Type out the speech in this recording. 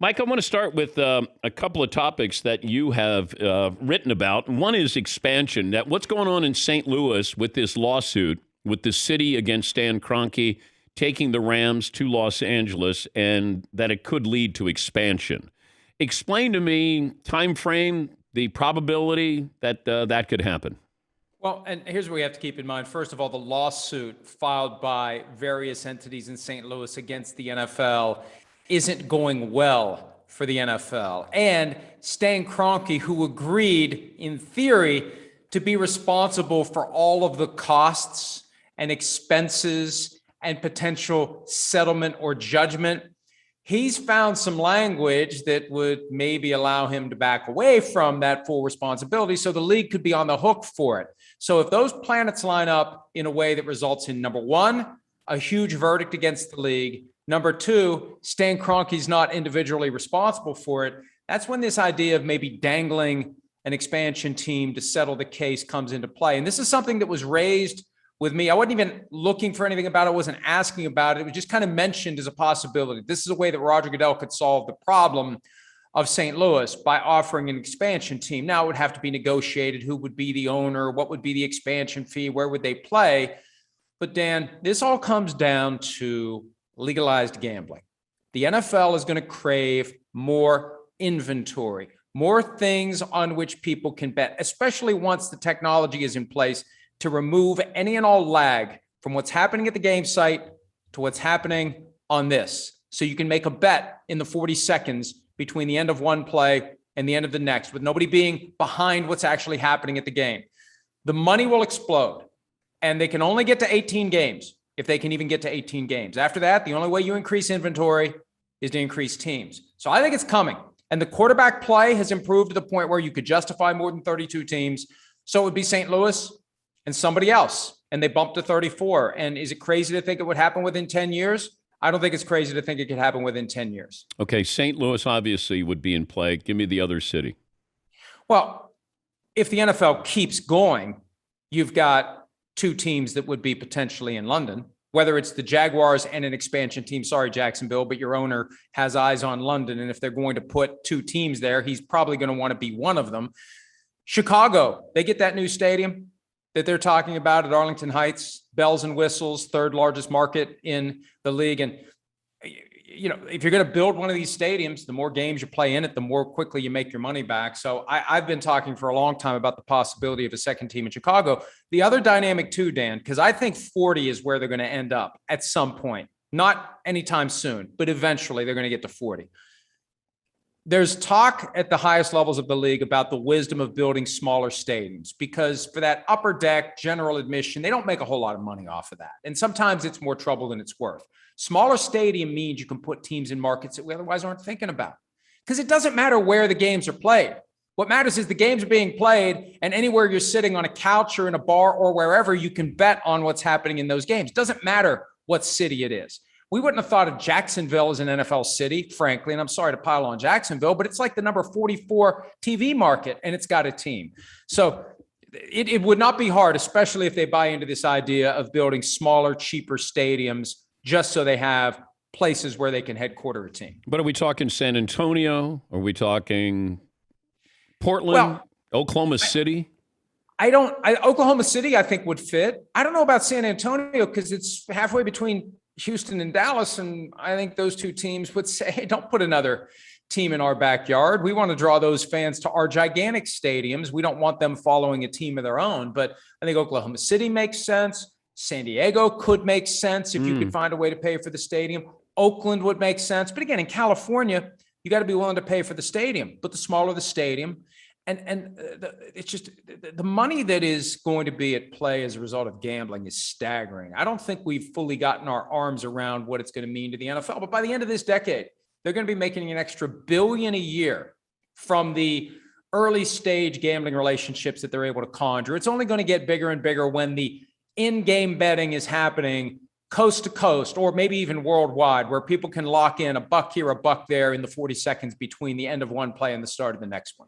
Mike, I want to start with a couple of topics that you have written about. One is expansion. That what's going on in St. Louis with this lawsuit with the city against Stan Kroenke taking the Rams to Los Angeles, and that it could lead to expansion. Explain to me time frame, the probability that that could happen. Well, and here's what we have to keep in mind. First of all, the lawsuit filed by various entities in St. Louis against the NFL isn't going well for the NFL. And Stan Kroenke, who agreed in theory to be responsible for all of the costs and expenses and potential settlement or judgment, he's found some language that would maybe allow him to back away from that full responsibility so the league could be on the hook for it. So if those planets line up in a way that results in, number one, a huge verdict against the league, number two, Stan Kroenke's not individually responsible for it, that's when this idea of maybe dangling an expansion team to settle the case comes into play. And this is something that was raised with me. I wasn't even looking for anything about it. I wasn't asking about it. It was just kind of mentioned as a possibility. This is a way that Roger Goodell could solve the problem of St. Louis by offering an expansion team. Now it would have to be negotiated. Who would be the owner? What would be the expansion fee? Where would they play? But Dan, this all comes down to legalized gambling. The NFL is going to crave more inventory, more things on which people can bet, especially once the technology is in place to remove any and all lag from what's happening at the game site to what's happening on this. So you can make a bet in the 40 seconds between the end of one play and the end of the next, with nobody being behind what's actually happening at the game. The money will explode, and they can only get to 18 games if they can even get to 18 games. After that, the only way you increase inventory is to increase teams. So I think it's coming. And the quarterback play has improved to the point where you could justify more than 32 teams. So it would be St. Louis and somebody else, and they bumped to 34. And is it crazy to think it would happen within 10 years? I don't think it's crazy to think it could happen within 10 years. Okay, St. Louis obviously would be in play. Give me the other city. Well, if the NFL keeps going, you've got two teams that would be potentially in London, whether it's the Jaguars and an expansion team. Sorry, Jacksonville, but your owner has eyes on London. And if they're going to put two teams there, he's probably going to want to be one of them. Chicago, they get that new stadium that they're talking about at Arlington Heights, bells and whistles, third largest market in the league. And, you know, if you're going to build one of these stadiums, the more games you play in it, the more quickly you make your money back. So I've been talking for a long time about the possibility of a second team in Chicago. The other dynamic too, Dan, because I think 40 is where they're going to end up at some point, not anytime soon, but eventually they're going to get to 40. There's talk at the highest levels of the league about the wisdom of building smaller stadiums, because for that upper deck general admission, they don't make a whole lot of money off of that. And sometimes it's more trouble than it's worth. Smaller stadium means you can put teams in markets that we otherwise aren't thinking about, because it doesn't matter where the games are played. What matters is the games are being played, and anywhere you're sitting on a couch or in a bar or wherever, you can bet on what's happening in those games. Doesn't matter what city it is. We wouldn't have thought of Jacksonville as an NFL city, frankly, and I'm sorry to pile on Jacksonville, but it's like the number 44 TV market, and it's got a team. So it would not be hard, especially if they buy into this idea of building smaller, cheaper stadiums just so they have places where they can headquarter a team. But are we talking San Antonio? Are we talking Portland, Well, Oklahoma City? Oklahoma City, I think, would fit. I don't know about San Antonio because it's halfway between Houston and Dallas, and I think those two teams would say, hey, don't put another team in our backyard. We want to draw those fans to our gigantic stadiums. We don't want them following a team of their own. But I think Oklahoma City makes sense. San Diego could make sense if you could find a way to pay for the stadium. Oakland would make sense. But again, in California, you got to be willing to pay for the stadium. But the smaller the stadium, it's just the money that is going to be at play as a result of gambling is staggering. I don't think we've fully gotten our arms around what it's going to mean to the NFL. But by the end of this decade, they're going to be making an extra $1 billion a year from the early stage gambling relationships that they're able to conjure. It's only going to get bigger and bigger when the in-game betting is happening coast to coast, or maybe even worldwide, where people can lock in $1 here, $1 there in the 40 seconds between the end of one play and the start of the next one.